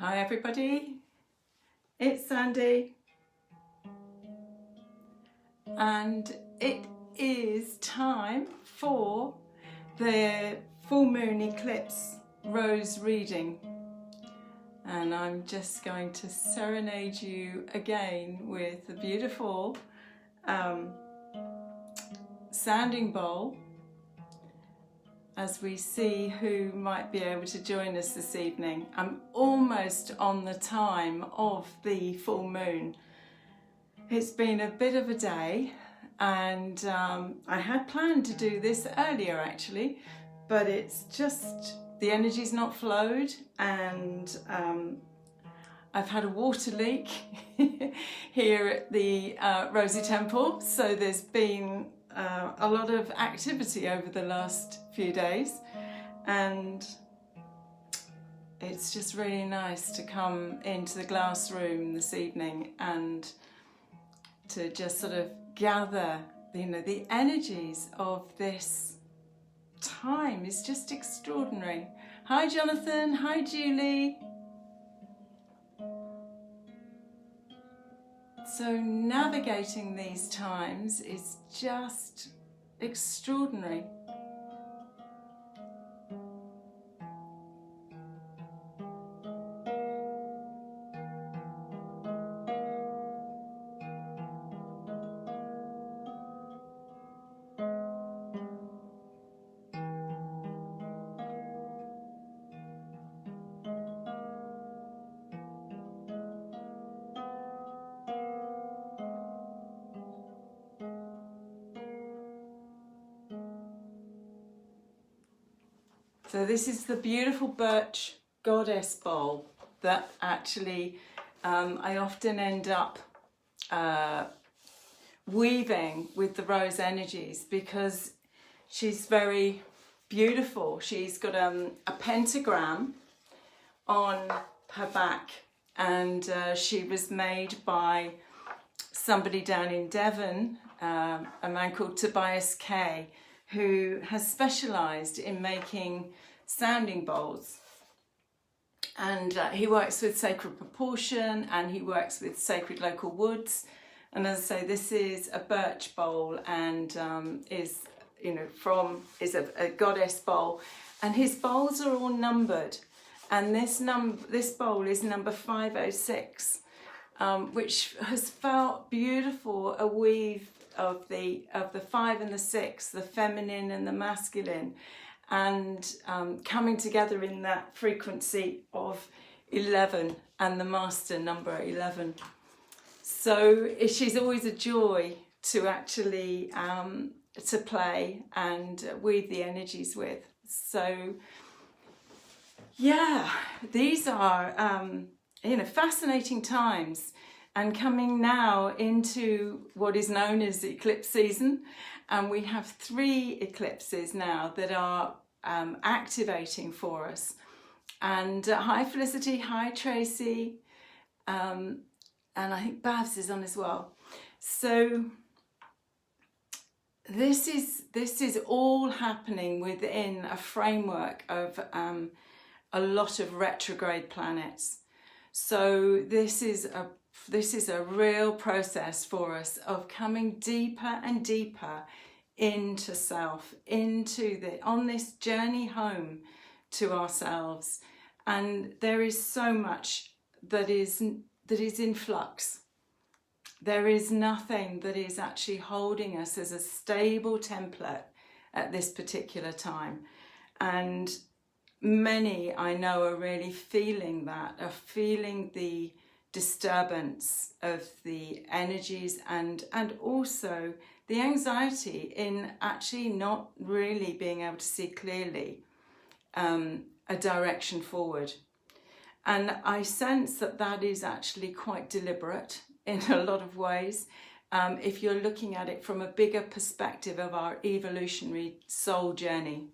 Hi everybody, it's Sandy and it is time for the full moon eclipse rose reading, and I'm just going to serenade you again with a beautiful sounding bowl as we see who might be able to join us this evening. I'm almost on the time of the full moon. It's been a bit of a day, and I had planned to do this earlier actually, but it's just the energy's not flowed, and I've had a water leak here at the Rosie Temple, so there's been a lot of activity over the last few days, and it's just really nice to come into the glass room this evening and to just sort of gather, the energies of this time is just extraordinary. Hi Jonathan, hi Julie. So navigating these times is just extraordinary. So this is the beautiful birch goddess bowl that actually I often end up weaving with the rose energies, because she's very beautiful. She's got a pentagram on her back, and she was made by somebody down in Devon, a man called Tobias Kay, who has specialised in making sounding bowls. And he works with sacred proportion, and he works with sacred local woods. And as I say, this is a birch bowl, and is a goddess bowl. And his bowls are all numbered, and this bowl is number 506, which has felt beautiful, a weave of the 5 and the 6, the feminine and the masculine, and coming together in that frequency of 11 and the master number 11. So she's always a joy to actually to play and weave the energies with. So yeah, these are fascinating times, and coming now into what is known as eclipse season, and we have 3 eclipses now that are activating for us. And hi Felicity, hi Tracy, and I think Babs is on as well. So this is all happening within a framework of a lot of retrograde planets. So this is a real process for us of coming deeper and deeper into self, on this journey home to ourselves. And there is so much that is in flux. There is nothing that is actually holding us as a stable template at this particular time. And many, I know, are really feeling that, are feeling the disturbance of the energies, and also the anxiety in actually not really being able to see clearly a direction forward. And I sense that is actually quite deliberate in a lot of ways, if you're looking at it from a bigger perspective of our evolutionary soul journey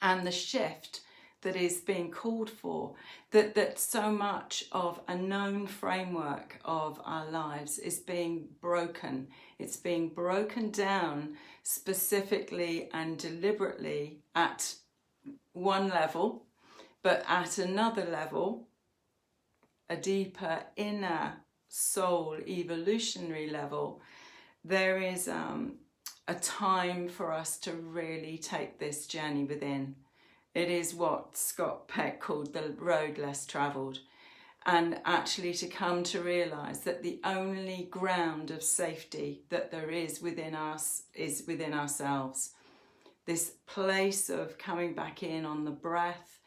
and the shift that is being called for, that so much of a known framework of our lives is being broken. It's being broken down specifically and deliberately at one level, but at another level a deeper inner soul evolutionary level, there is a time for us to really take this journey within. It is what Scott Peck called the road less travelled, and actually to come to realise that the only ground of safety that there is within us is within ourselves. This place of coming back in on the breath,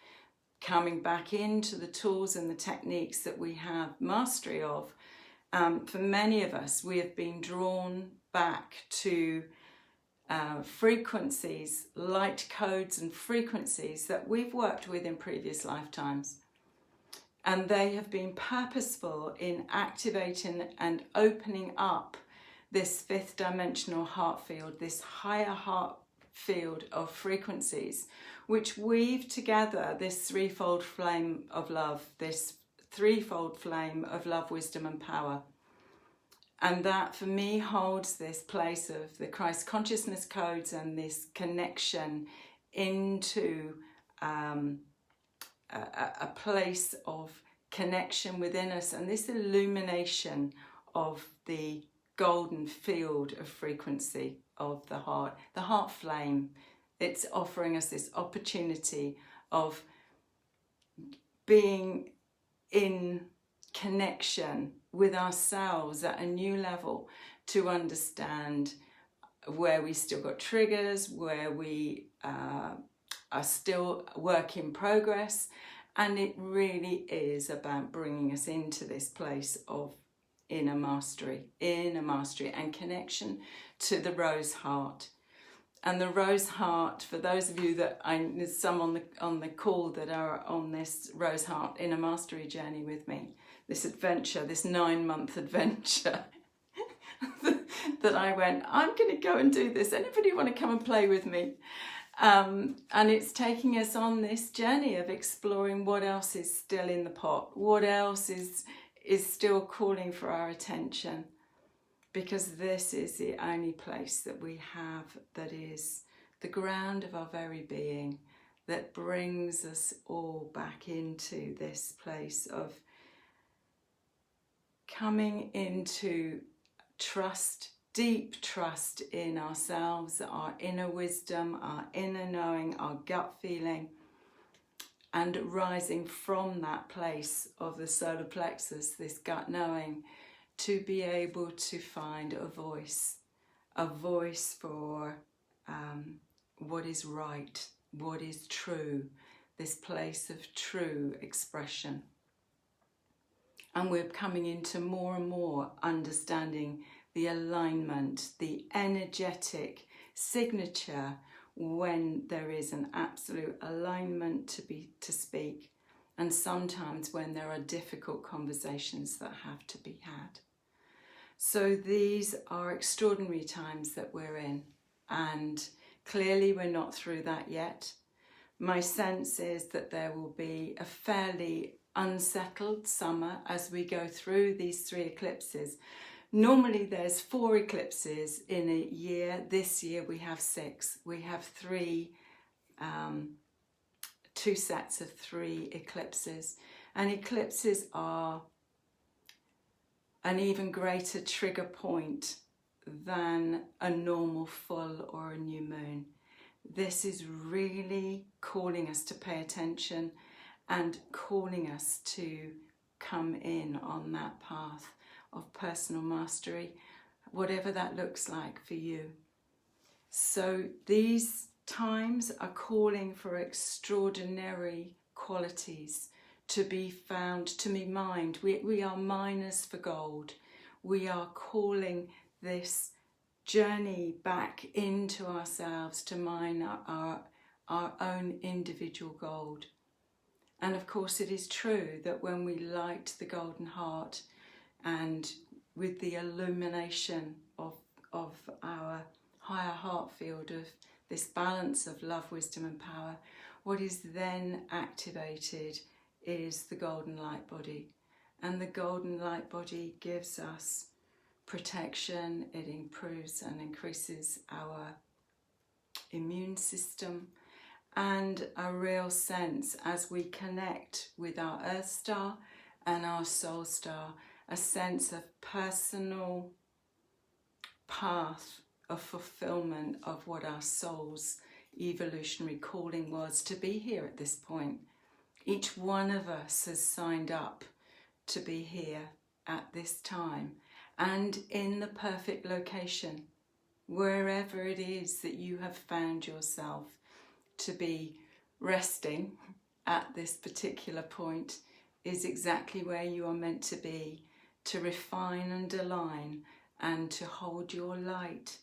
coming back into the tools and the techniques that we have mastery of. For many of us, we have been drawn back to frequencies, light codes and frequencies that we've worked with in previous lifetimes. And they have been purposeful in activating and opening up this fifth dimensional heart field, this higher heart field of frequencies, which weave together this threefold flame of love, this threefold flame of love, wisdom and power. And that for me holds this place of the Christ consciousness codes and this connection into a place of connection within us, and this illumination of the golden field of frequency of the heart flame. It's offering us this opportunity of being in connection with ourselves at a new level, to understand where we still got triggers, where we are still work in progress. And it really is about bringing us into this place of inner mastery and connection to the rose heart. And the rose heart, for those of you that there's some on the call that are on this rose heart inner mastery journey with me, this adventure, this 9-month adventure that I went, I'm going to go and do this. Anybody want to come and play with me? And it's taking us on this journey of exploring what else is still in the pot, what else is still calling for our attention, because this is the only place that we have that is the ground of our very being, that brings us all back into this place of coming into trust, deep trust in ourselves, our inner wisdom, our inner knowing, our gut feeling, and rising from that place of the solar plexus, this gut knowing, to be able to find a voice for what is right, what is true, this place of true expression. And we're coming into more and more understanding the alignment, the energetic signature when there is an absolute alignment to speak, and sometimes when there are difficult conversations that have to be had. So these are extraordinary times that we're in, and clearly we're not through that yet. My sense is that there will be a fairly unsettled summer as we go through these 3 eclipses. Normally there's 4 eclipses in a year. This year we have 6. We have 2 sets of 3 eclipses. And eclipses are an even greater trigger point than a normal full or a new moon. This is really calling us to pay attention and calling us to come in on that path of personal mastery, whatever that looks like for you. So these times are calling for extraordinary qualities to be found, to be mined. We are miners for gold. We are calling this journey back into ourselves to mine our own individual gold. And of course it is true that when we light the golden heart, and with the illumination of our higher heart field, of this balance of love, wisdom and power, what is then activated is the golden light body. And the golden light body gives us protection. It improves and increases our immune system, and a real sense as we connect with our Earth Star and our soul star, a sense of personal path of fulfillment of what our soul's evolutionary calling was to be here at this point. Each one of us has signed up to be here at this time and in the perfect location, wherever it is that you have found yourself to be resting at this particular point is exactly where you are meant to be, to refine and align and to hold your light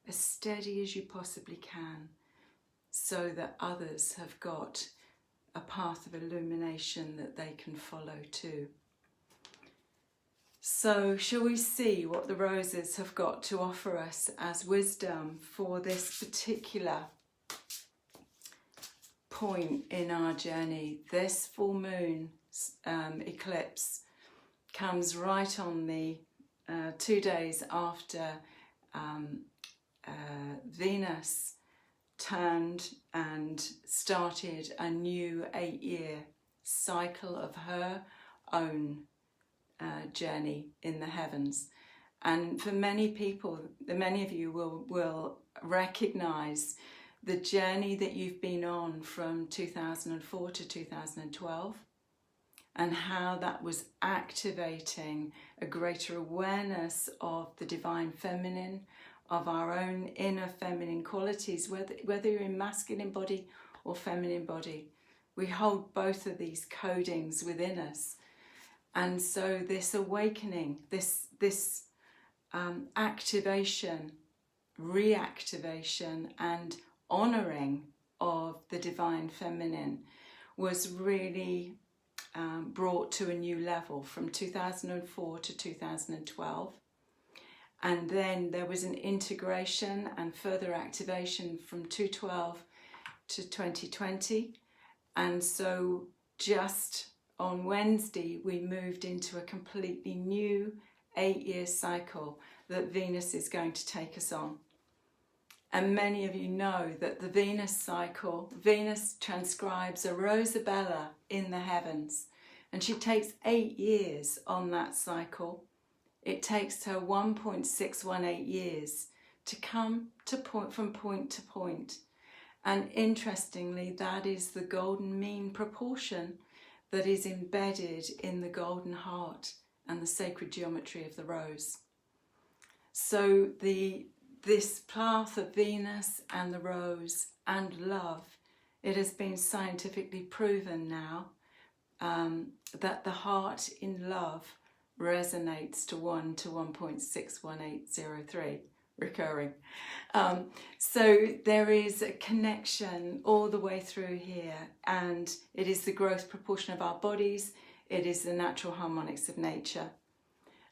as steady as you possibly can, so that others have got a path of illumination that they can follow too. So shall we see what the roses have got to offer us as wisdom for this particular point in our journey? This full moon eclipse comes right on the 2 days after Venus turned and started a new 8-year cycle of her own journey in the heavens. And for many people, many of you will recognize the journey that you've been on from 2004 to 2012 and how that was activating a greater awareness of the divine feminine, of our own inner feminine qualities, whether you're in masculine body or feminine body. We hold both of these codings within us. And so this awakening, this activation, reactivation and honouring of the divine feminine was really brought to a new level from 2004 to 2012. And then there was an integration and further activation from 2012 to 2020. And so just on Wednesday, we moved into a completely new 8-year cycle that Venus is going to take us on. And many of you know that the Venus cycle, Venus transcribes a Rosabella in the heavens, and she takes 8 years on that cycle. It takes her 1.618 years to come to from point to point. And interestingly, that is the golden mean proportion that is embedded in the golden heart and the sacred geometry of the rose. So this path of Venus and the rose and love, it has been scientifically proven now that the heart in love resonates to 1 to 1.61803 recurring. So there is a connection all the way through here, and it is the growth proportion of our bodies, it is the natural harmonics of nature.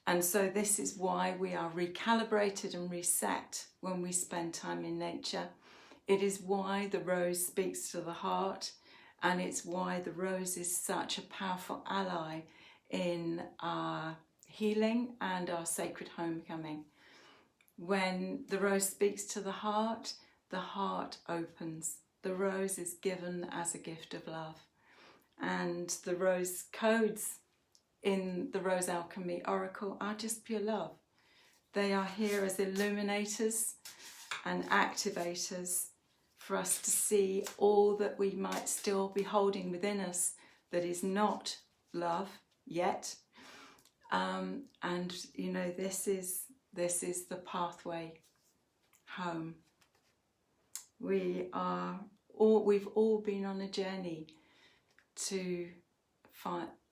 And so this is why we are recalibrated and reset when we spend time in nature. It is why the rose speaks to the heart, and it's why the rose is such a powerful ally in our healing and our sacred homecoming. When the rose speaks to the heart opens. The rose is given as a gift of love. And the rose codes in the Rose Alchemy Oracle are just pure love. They are here as illuminators and activators for us to see all that we might still be holding within us that is not love yet. And you know, this is the pathway home. We've all been on a journey to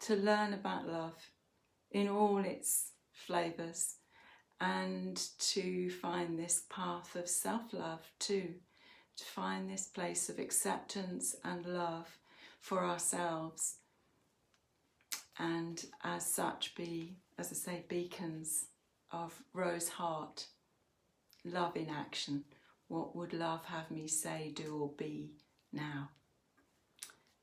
learn about love in all its flavours, and to find this path of self-love too, to find this place of acceptance and love for ourselves, and as such be, as I say, beacons of rose heart, love in action. What would love have me say, do or be now?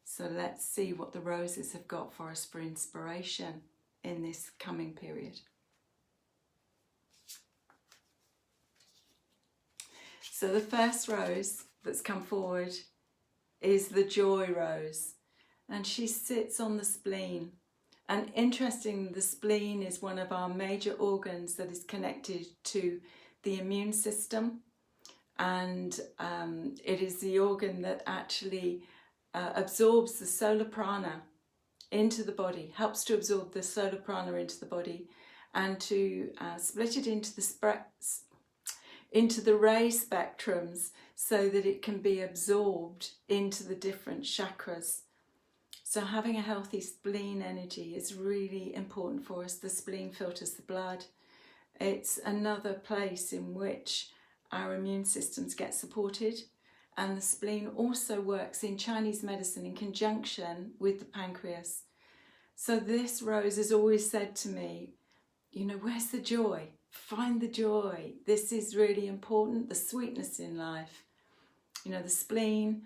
So let's see what the roses have got for us for inspiration in this coming period. So the first rose that's come forward is the joy rose, and she sits on the spleen. And interesting, the spleen is one of our major organs that is connected to the immune system, and it is the organ that actually absorbs the solar prana into the body, helps to absorb the solar prana into the body and to split it into the ray spectrums so that it can be absorbed into the different chakras. So having a healthy spleen energy is really important for us. The spleen filters the blood. It's another place in which our immune systems get supported, and the spleen also works in Chinese medicine in conjunction with the pancreas. So this rose has always said to me, you know, where's the joy? Find the joy. This is really important, the sweetness in life. You know, the spleen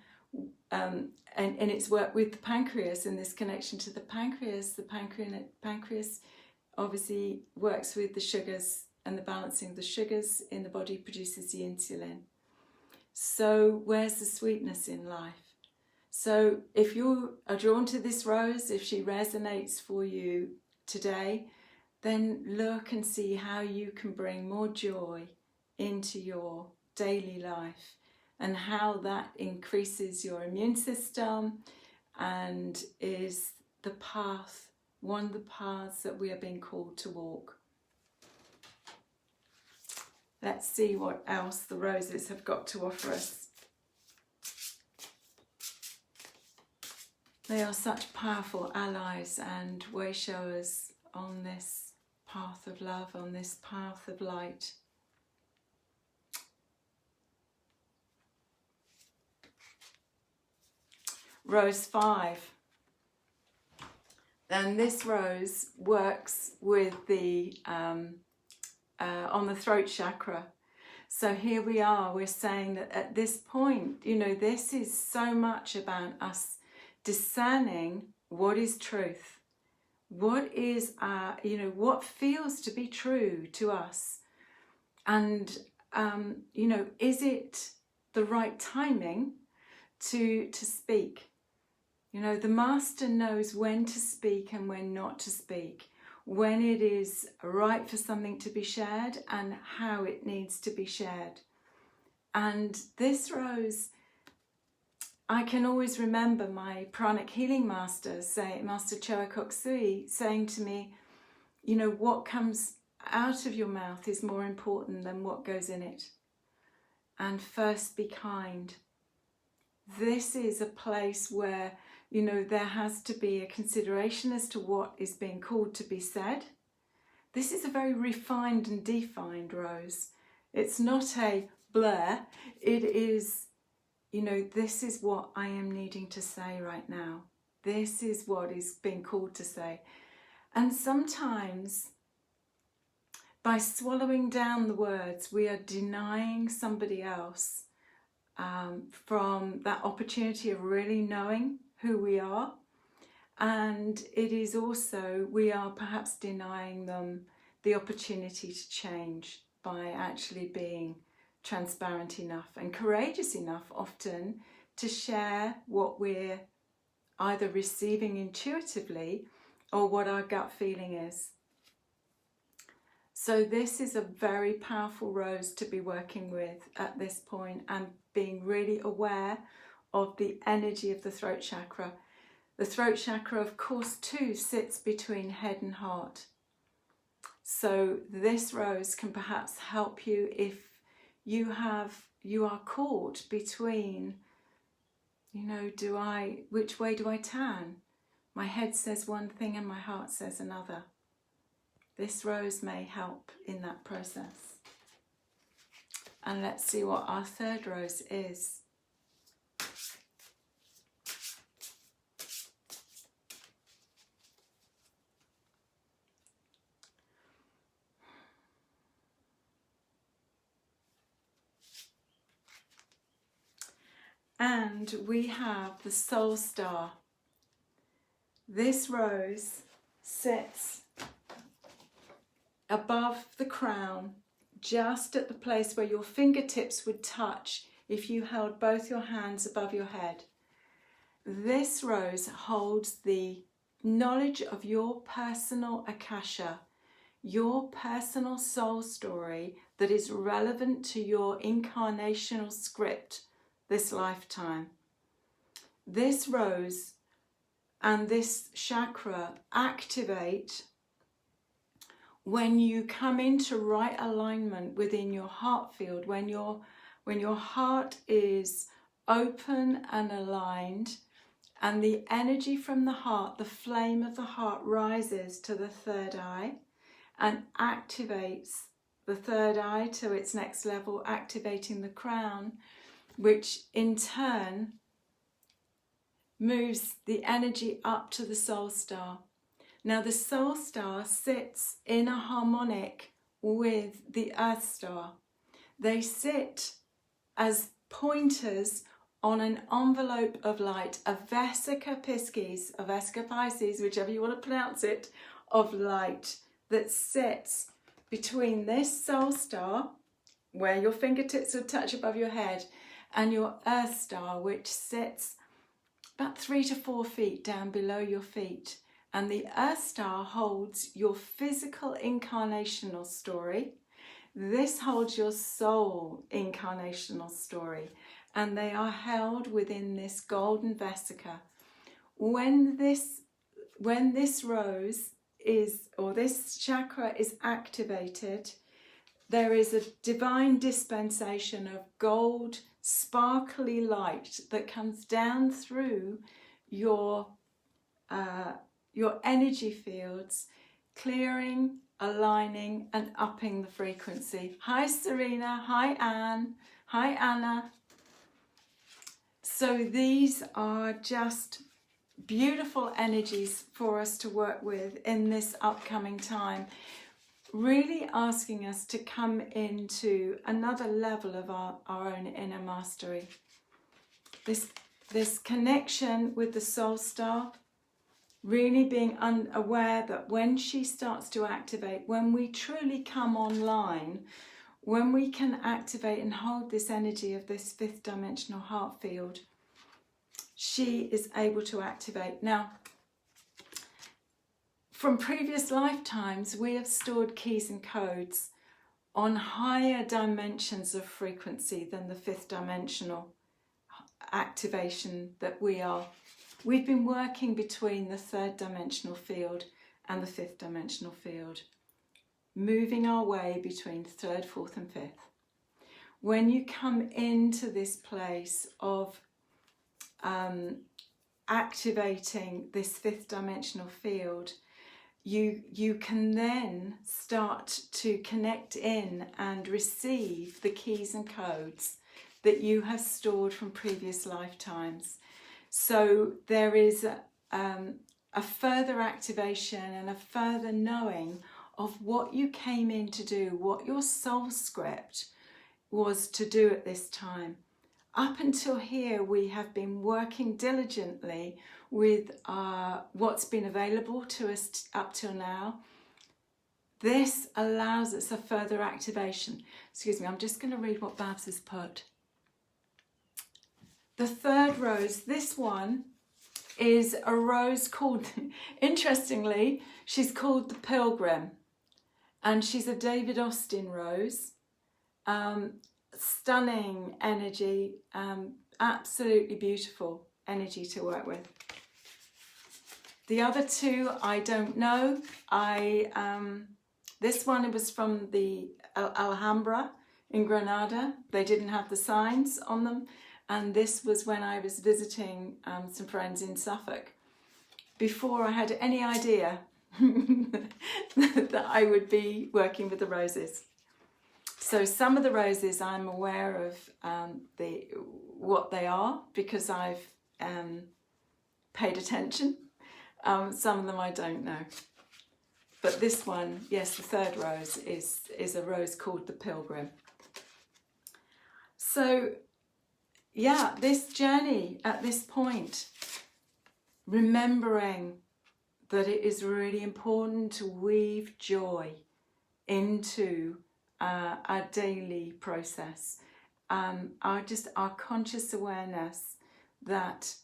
and its work with the pancreas and this connection to the pancreas. The pancreas obviously works with the sugars, and the balancing of the sugars in the body produces the insulin. So where's the sweetness in life? So if you are drawn to this rose, if she resonates for you today, then look and see how you can bring more joy into your daily life and how that increases your immune system and is the path, one of the paths that we are being called to walk. Let's see what else the roses have got to offer us. They are such powerful allies and way showers on this path of love, on this path of light. Rose 5. And this rose works with the on the throat chakra. So here we are, we're saying that at this point, you know, this is so much about us discerning what is truth, what is you know, what feels to be true to us, and you know, is it the right timing to speak? You know, the master knows when to speak and when not to speak, when it is right for something to be shared and how it needs to be shared. And this rose, I can always remember my pranic healing master, Master Choa Kok Sui, saying to me, you know, what comes out of your mouth is more important than what goes in it. And first be kind. This is a place where, you know, there has to be a consideration as to what is being called to be said. This is a very refined and defined rose. It's not a blur. It is, you know, this is what I am needing to say right now. This is what is being called to say. And sometimes by swallowing down the words, we are denying somebody else from that opportunity of really knowing who we are. And it is also, we are perhaps denying them the opportunity to change by actually being transparent enough and courageous enough often to share what we're either receiving intuitively or what our gut feeling is. So this is a very powerful rose to be working with at this point, and being really aware of the energy of the throat chakra. The throat chakra, of course, too, sits between head and heart. So this rose can perhaps help you if you are caught between, you know, which way do I turn? My head says one thing and my heart says another. This rose may help in that process. And let's see what our third rose is. And we have the soul star. This rose sits above the crown, just at the place where your fingertips would touch if you held both your hands above your head. This rose holds the knowledge of your personal Akasha, your personal soul story that is relevant to your incarnational script this lifetime. This rose and this chakra activate when you come into right alignment within your heart field, when your heart is open and aligned, and the energy from the heart, the flame of the heart, rises to the third eye and activates the third eye to its next level, activating the crown, which in turn moves the energy up to the soul star. Now the soul star sits in a harmonic with the earth star. They sit as pointers on an envelope of light, a vesica piscis, a vesica piscis, whichever you want to pronounce it, of light that sits between this soul star, where your fingertips will touch above your head, and your earth star, which sits about 3 to 4 feet down below your feet. And the earth star holds your physical incarnational story. This holds your soul incarnational story. And they are held within this golden vesica. When this rose is, or this chakra is activated, there is a divine dispensation of gold, sparkly light that comes down through your energy fields, clearing, aligning and upping the frequency. Hi Serena, hi Anne, hi Anna. So these are just beautiful energies for us to work with in this upcoming time, really asking us to come into another level of our own inner mastery. This connection with the soul star, really being aware that when she starts to activate, when we truly come online, when we can activate and hold this energy of this fifth dimensional heart field, she is able to activate. Now, from previous lifetimes, we have stored keys and codes on higher dimensions of frequency than the fifth dimensional activation that we've been working between the third dimensional field and the fifth dimensional field, moving our way between third, fourth and fifth. When you come into this place of activating this fifth dimensional field, you can then start to connect in and receive the keys and codes that you have stored from previous lifetimes. So there is a further activation and a further knowing of what you came in to do, what your soul script was to do at this time. Up until here, we have been working diligently with what's been available to us up till now. This allows us a further activation. Excuse me, I'm just going to read what Babs has put. The third rose, this one is a rose called, interestingly, she's called the Pilgrim. And she's a David Austin rose. Stunning energy, absolutely beautiful energy to work with. The other two I don't know. This one was from the Alhambra in Granada. They didn't have the signs on them, and this was when I was visiting some friends in Suffolk, before I had any idea that I would be working with the roses. So some of the roses I'm aware of what they are because I've paid attention. Some of them I don't know. But this one, yes, the third rose is a rose called the Pilgrim. So yeah, this journey at this point, remembering that it is really important to weave joy into our daily process, our conscious awareness that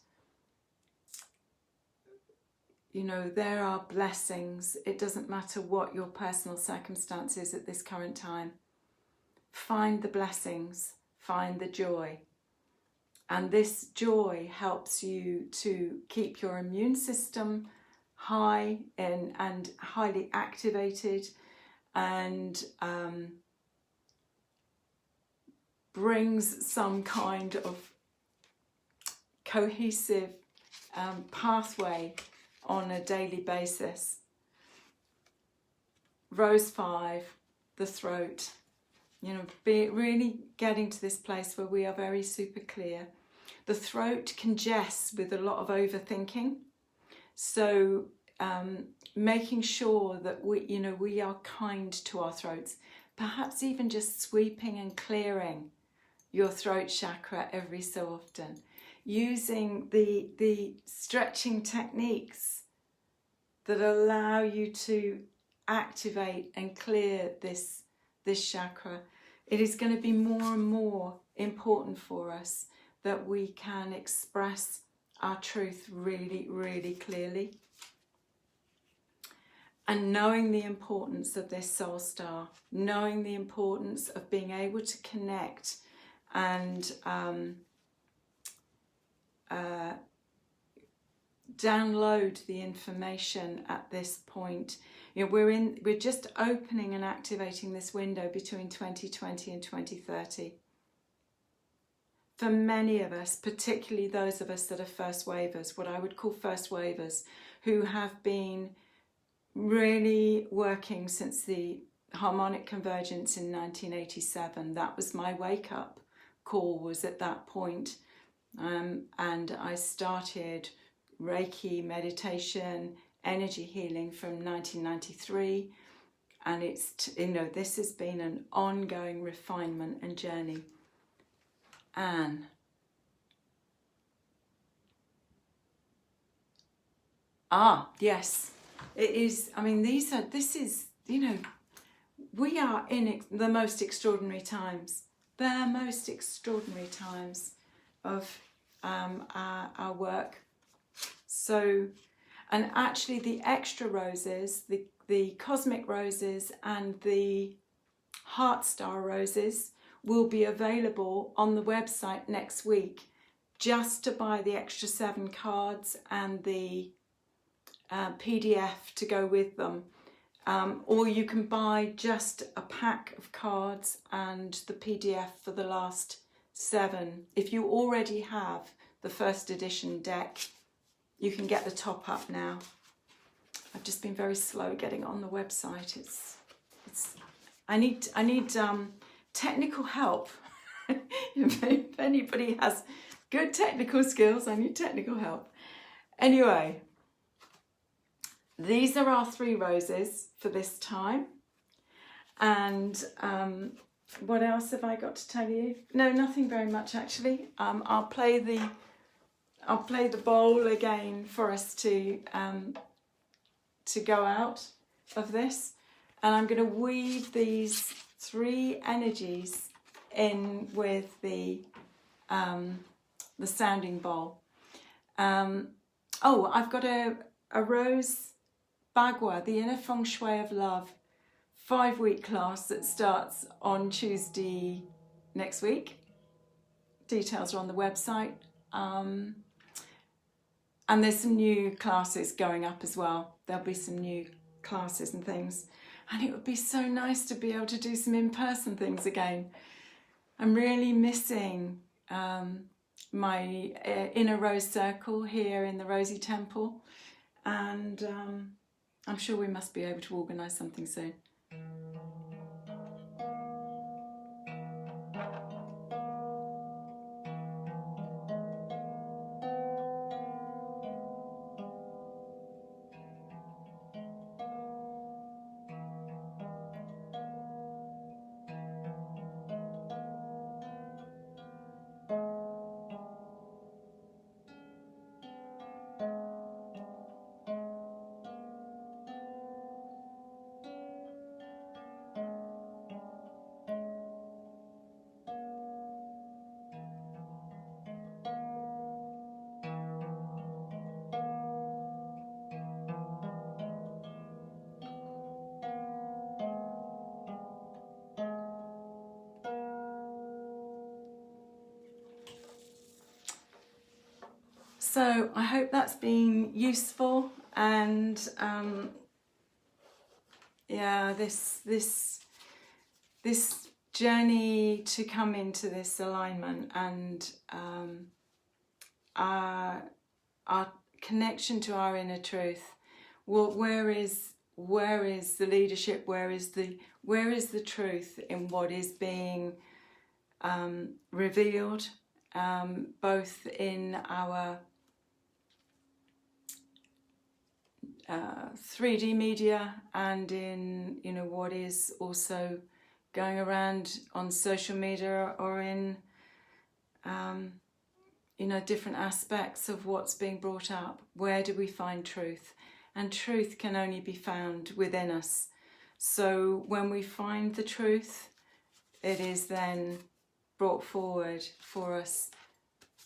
you know, there are blessings. It doesn't matter what your personal circumstance is at this current time. Find the blessings, find the joy. And this joy helps you to keep your immune system high and highly activated, and brings some kind of cohesive pathway on a daily basis. Rose 5, the throat. You know, really getting to this place where we are very super clear. The throat congests with a lot of overthinking. So making sure that we are kind to our throats. Perhaps even just sweeping and clearing your throat chakra every so often. Using the stretching techniques that allow you to activate and clear this chakra. It is going to be more and more important for us that we can express our truth really, really clearly. And knowing the importance of this soul star, knowing the importance of being able to connect and download the information at this point. You know, we're just opening and activating this window between 2020 and 2030. For many of us, particularly those of us that are first wavers, what I would call first wavers, who have been really working since the harmonic convergence in 1987. That was my wake-up call, was at that point. And I started Reiki, meditation, energy healing from 1993. And it's, you know, this has been an ongoing refinement and journey. Anne. Ah, yes. It is, I mean, this is, you know, we are in the most extraordinary times. The most extraordinary times of our work. So, and actually the extra roses, the cosmic roses and the heart star roses will be available on the website next week, just to buy the extra 7 cards and the PDF to go with them. Or you can buy just a pack of cards and the PDF for the last 7. If you already have the first edition deck, you can get the top up now. I've just been very slow getting on the website. I need technical help. If anybody has good technical skills, I need technical help. Anyway, these are our 3 roses for this time. And what else have I got to tell you? No, nothing very much actually. I'll play the bowl again for us to go out of this, and I'm going to weave these 3 energies in with the sounding bowl. Oh, I've got a rose bagua, the inner feng shui of love, 5-week class that starts on Tuesday next week. Details are on the website. And there's some new classes going up as well. There'll be some new classes and things. And it would be so nice to be able to do some in-person things again. I'm really missing my inner rose circle here in the Rosy Temple. And I'm sure we must be able to organise something soon. So I hope that's been useful, and yeah, this journey to come into this alignment and our connection to our inner truth. Well, where is the leadership? Where is the truth in what is being revealed, both in our 3D media and in what is also going around on social media, or in different aspects of what's being brought up. Where do we find truth? And truth can only be found within us. So when we find the truth, it is then brought forward for us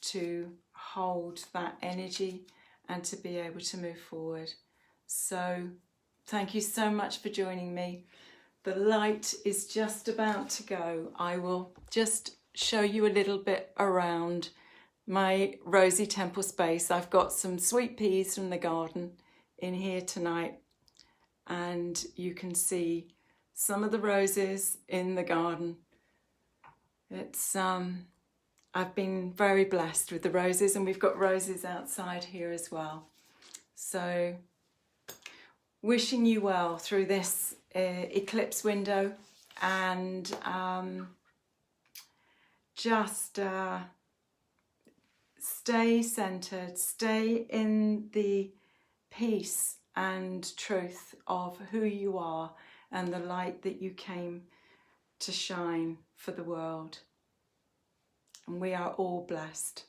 to hold that energy and to be able to move forward. So thank you so much for joining me. The light is just about to go. I will just show you a little bit around my rosy temple space. I've got some sweet peas from the garden in here tonight, and you can see some of the roses in the garden. It's I've been very blessed with the roses, and we've got roses outside here as well. So wishing you well through this eclipse window, and just stay centered, stay in the peace and truth of who you are and the light that you came to shine for the world. And we are all blessed.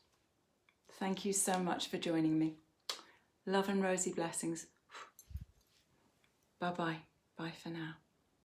Thank you so much for joining me. Love and rosy blessings. Bye-bye. Bye for now.